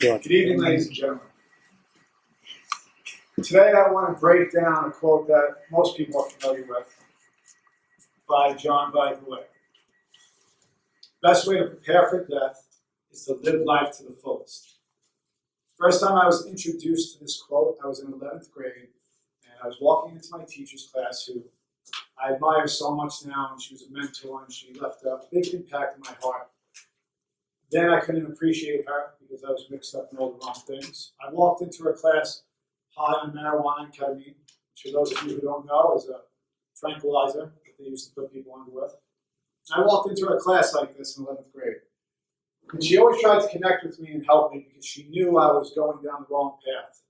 Good evening, ladies and gentlemen. Today I want to break down a quote that most people are familiar with by John Vivaldi. Best way to prepare for death is to live life to the fullest. First time I was introduced to this quote, I was in 11th grade, and I was walking into my teacher's class, who I admire so much now, and she was a mentor, and she left a big impact in my heart. Then I couldn't appreciate her because I was mixed up in all the wrong things. I walked into her class high on marijuana and ketamine, which for those of you who don't know is a tranquilizer that they used to put people under with. I walked into her class like this in 11th grade. And she always tried to connect with me and help me because she knew I was going down the wrong path.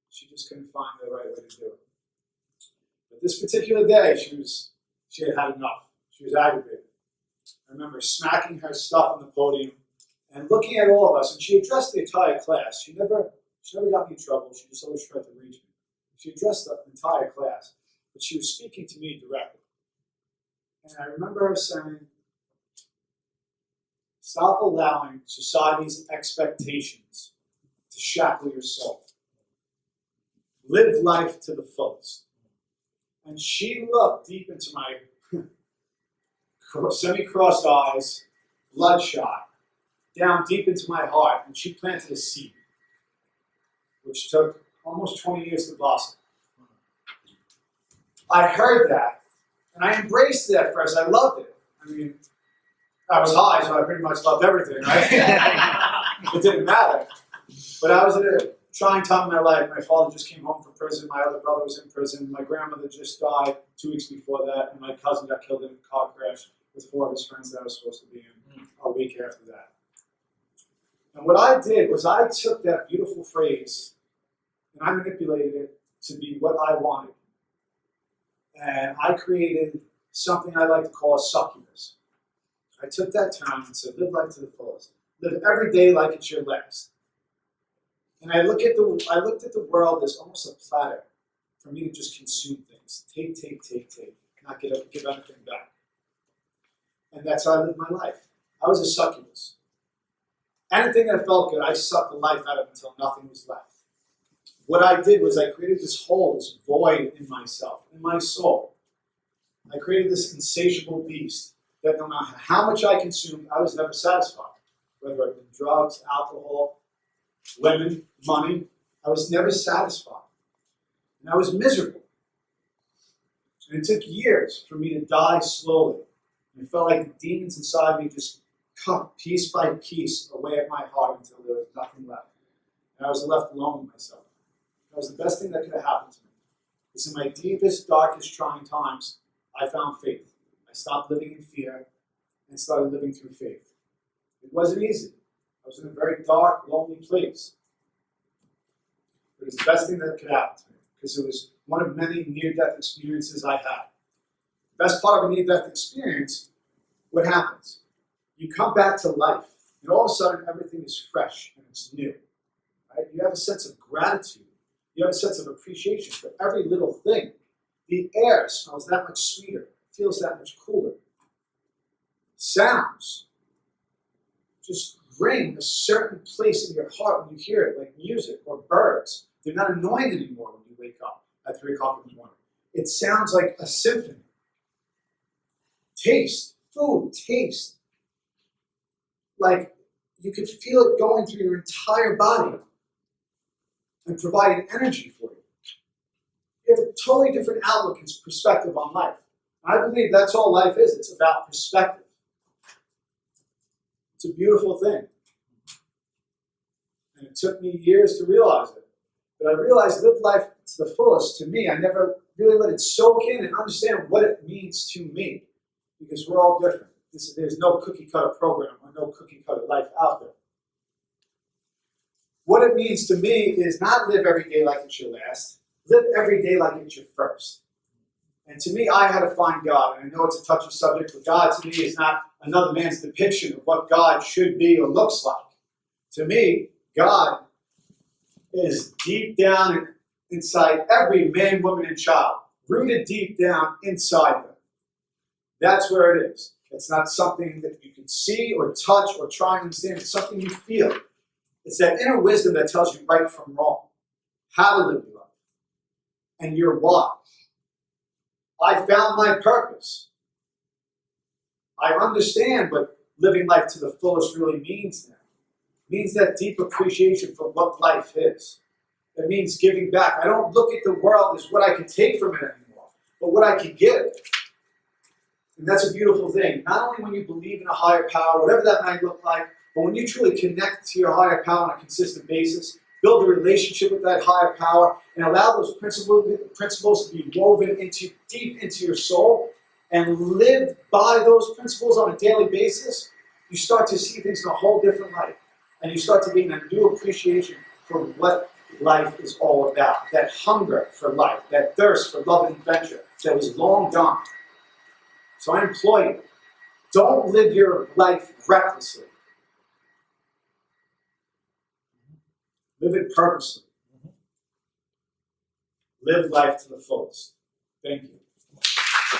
She just couldn't find the right way to do it. But this particular day, she had had enough. She was aggravated. I remember smacking her stuff on the podium and looking at all of us, and she addressed the entire class. She never got me in trouble. She just always tried to reach me. She addressed the entire class, but she was speaking to me directly. And I remember her saying, "Stop allowing society's expectations to shackle your soul. Live life to the fullest." And she looked deep into my semi-crossed eyes, bloodshot, down deep into my heart, and she planted a seed, which took almost 20 years to blossom. I heard that, and I embraced it at first. I loved it. I mean, I was high, so I pretty much loved everything, right? It didn't matter. But I was at a trying time in my life. My father just came home from prison. My other brother was in prison. My grandmother just died 2 weeks before that, and my cousin got killed in a car crash with 4 of his friends that I was supposed to be in a week after that. And what I did was I took that beautiful phrase and I manipulated it to be what I wanted. And I created something I like to call a succubus. I took that term and said, live life to the fullest. Live every day like it's your last. And I looked at the world as almost a platter for me to just consume things. Take, not give anything back. And that's how I lived my life. I was a succubus. Anything that felt good, I sucked the life out of until nothing was left. What I did was I created this hole, this void in myself, in my soul. I created this insatiable beast that no matter how much I consumed, I was never satisfied. Whether it been drugs, alcohol, women, money, I was never satisfied. And I was miserable. And it took years for me to die slowly. And it felt like the demons inside me just cut piece by piece away at my heart until there was nothing left. And I was left alone with myself. That was the best thing that could have happened to me. Because in my deepest, darkest, trying times, I found faith. I stopped living in fear and started living through faith. It wasn't easy. I was in a very dark, lonely place. But it was the best thing that could happen to me because it was one of many near-death experiences I had. The best part of a near-death experience, what happens? You come back to life, and all of a sudden everything is fresh and it's new. Right? You have a sense of gratitude. You have a sense of appreciation for every little thing. The air smells that much sweeter, feels that much cooler. Sounds just ring a certain place in your heart when you hear it, like music or birds. They're not annoying anymore when you wake up at 3 o'clock in the morning. It sounds like a symphony. Taste, food, taste. Like you could feel it going through your entire body and providing energy for you. You have a totally different outlook and perspective on life. And I believe that's all life is. It's about perspective. It's a beautiful thing. And it took me years to realize it. But I realized live life to the fullest. To me, I never really let it soak in and understand what it means to me. Because we're all different. There's no cookie-cutter program or no cookie-cutter life out there. What it means to me is not live every day like it's your last. Live every day like it's your first. And to me, I had to find God. And I know it's a touchy subject, but God to me is not another man's depiction of what God should be or looks like. To me, God is deep down inside every man, woman, and child. Rooted deep down inside them. That's where it is. It's not something that you can see or touch or try and understand. It's something you feel. It's that inner wisdom that tells you right from wrong, how to live your life, and your why. I found my purpose. I understand what living life to the fullest really means now. It means that deep appreciation for what life is. It means giving back. I don't look at the world as what I can take from it anymore, but what I can give. And that's a beautiful thing. Not only when you believe in a higher power, whatever that might look like, but when you truly connect to your higher power on a consistent basis, build a relationship with that higher power, and allow those principles to be woven deep into your soul, and live by those principles on a daily basis, you start to see things in a whole different light. And you start to gain a new appreciation for what life is all about. That hunger for life, that thirst for love and adventure that was long gone. So I implore you, don't live your life recklessly. Live it purposely. Live life to the fullest. Thank you.